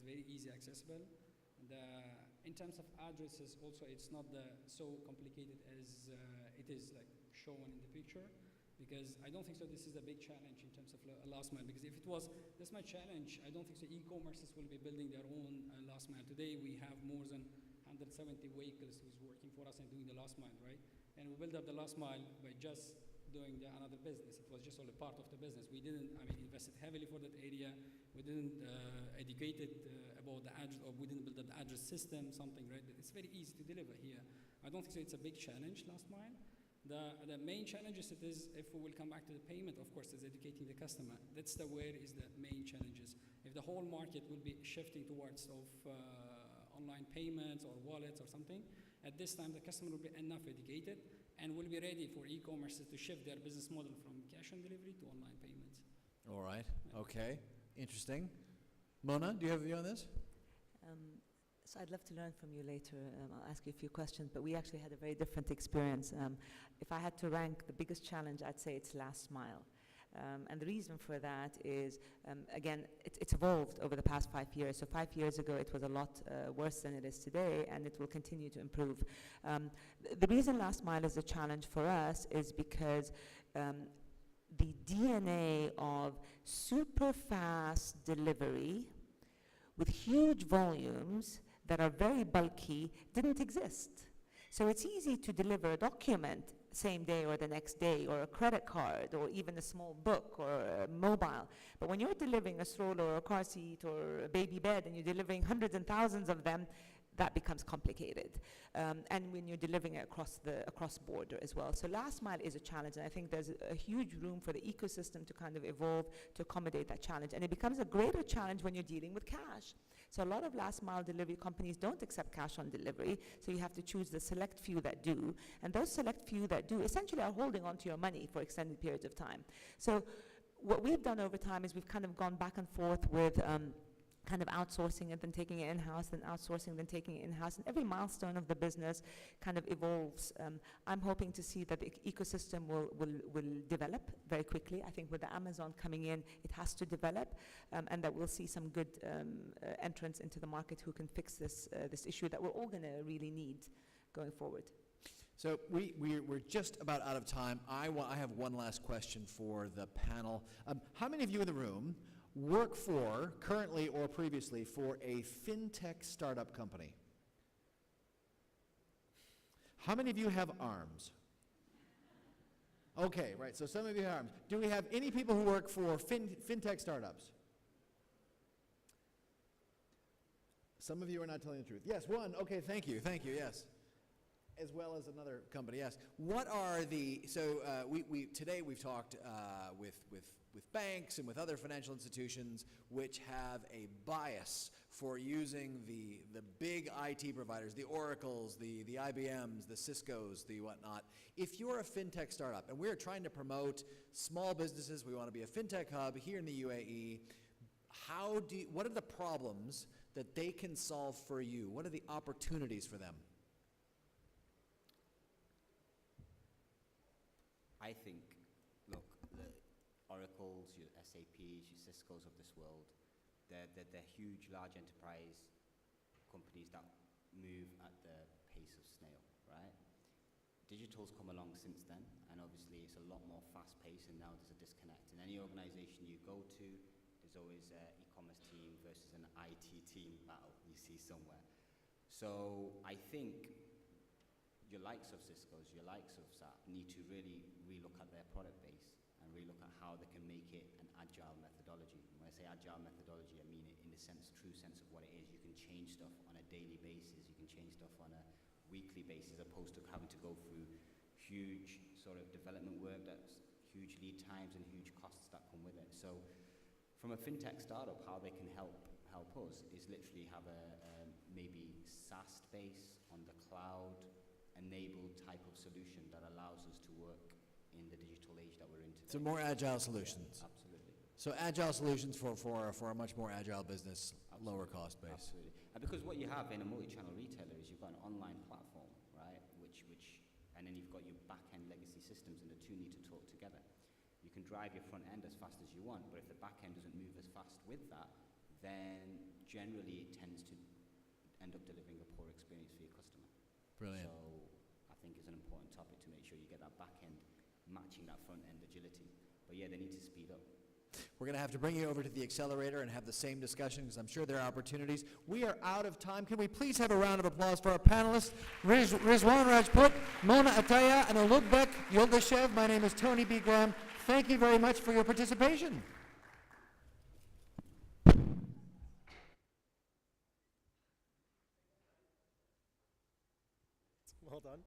very easy accessible. In terms of addresses, also it's not so complicated as it is like shown in the picture, because I don't think so this is a big challenge in terms of last mile, because if it was this much challenge, I don't think so e-commerces will be building their own last mile. Today we have more than 170 vehicles who's working for us and doing the last mile, right? And we built up the last mile by just doing another business. It was just only part of the business. We didn't, invested heavily for that area. We didn't educate it about the address, or we didn't build up the address system, something, right? It's very easy to deliver here. I don't think so it's a big challenge, last mile. The main challenge is, if we will come back to the payment, of course, is educating the customer. That's where is the main challenges. If the whole market will be shifting towards online payments or wallets or something, at this time the customer will be enough educated and will be ready for e-commerce to shift their business model from cash on delivery to online payments. All right, okay, interesting. Mona, do you have a view on this? So I'd love to learn from you later. I'll ask you a few questions, but we actually had a very different experience. If I had to rank the biggest challenge, I'd say it's last mile. And the reason for that is, again, it's evolved over the past 5 years. So 5 years ago, it was a lot worse than it is today, and it will continue to improve. The reason last mile is a challenge for us is because the DNA of super fast delivery with huge volumes that are very bulky didn't exist. So it's easy to deliver a document same day or the next day, or a credit card, or even a small book or a mobile. But when you're delivering a stroller or a car seat or a baby bed and you're delivering hundreds and thousands of them, that becomes complicated. And when you're delivering it across border as well. So last mile is a challenge, and I think there's a huge room for the ecosystem to kind of evolve to accommodate that challenge. And it becomes a greater challenge when you're dealing with cash. So a lot of last mile delivery companies don't accept cash on delivery, so you have to choose the select few that do. And those select few that do essentially are holding on to your money for extended periods of time. So what we've done over time is we've kind of gone back and forth with kind of outsourcing it, then taking it in-house, then outsourcing, then taking it in-house, and every milestone of the business kind of evolves. I'm hoping to see that the ecosystem will develop very quickly. I think with the Amazon coming in, it has to develop, and that we'll see some good entrants into the market who can fix this issue that we're all going to really need going forward. So we're just about out of time. I have one last question for the panel. How many of you in the room work for, currently or previously, for a fintech startup company? How many of you have arms? Okay, right, so some of you have arms. Do we have any people who work for fintech startups? Some of you are not telling the truth. Yes, one, okay, thank you, yes. As well as another company, yes. What are the, so today we've talked with banks and with other financial institutions which have a bias for using the big IT providers, the Oracles, the IBMs, the Ciscos, the whatnot. If you're a fintech startup, and we're trying to promote small businesses, we want to be a fintech hub here in the UAE, what are the problems that they can solve for you? What are the opportunities for them? I think, look, the Oracles, your SAPs, your Ciscos of this world, they're huge, large enterprise companies that move at the pace of snail, right? Digital's come along since then, and obviously it's a lot more fast-paced, and now there's a disconnect. In any organization you go to, there's always an e-commerce team versus an IT team battle you see somewhere. So I think your likes of Cisco's, your likes of SAP need to really relook at their product base and relook at how they can make it an agile methodology. When I say agile methodology, I mean it in the true sense of what it is. You can change stuff on a daily basis. You can change stuff on a weekly basis, as opposed to having to go through huge sort of development work that's huge lead times and huge costs that come with it. So from a fintech startup, how they can help us is literally have a maybe SaaS base on the cloud, enabled type of solution that allows us to work in the digital age that we're in today. So more agile solutions. Yeah, absolutely. So agile solutions for a much more agile business, absolutely. Lower cost base. Absolutely. And because what you have in a multi-channel retailer is you've got an online platform, right? And then you've got your back-end legacy systems, and the two need to talk together. You can drive your front end as fast as you want, but if the back end doesn't move as fast with that, then generally it tends to end up delivering a poor experience for your customer. Brilliant. So I think it's an important topic to make sure you get that back end matching that front end agility. But yeah, they need to speed up. We're going to have to bring you over to the accelerator and have the same discussion because I'm sure there are opportunities. We are out of time. Can we please have a round of applause for our panelists, Rizwan, Rajpoot, Mona, Ataya, and Ulugbek, Yuldashev. My name is Tony B. Graham. Thank you very much for your participation. Well done.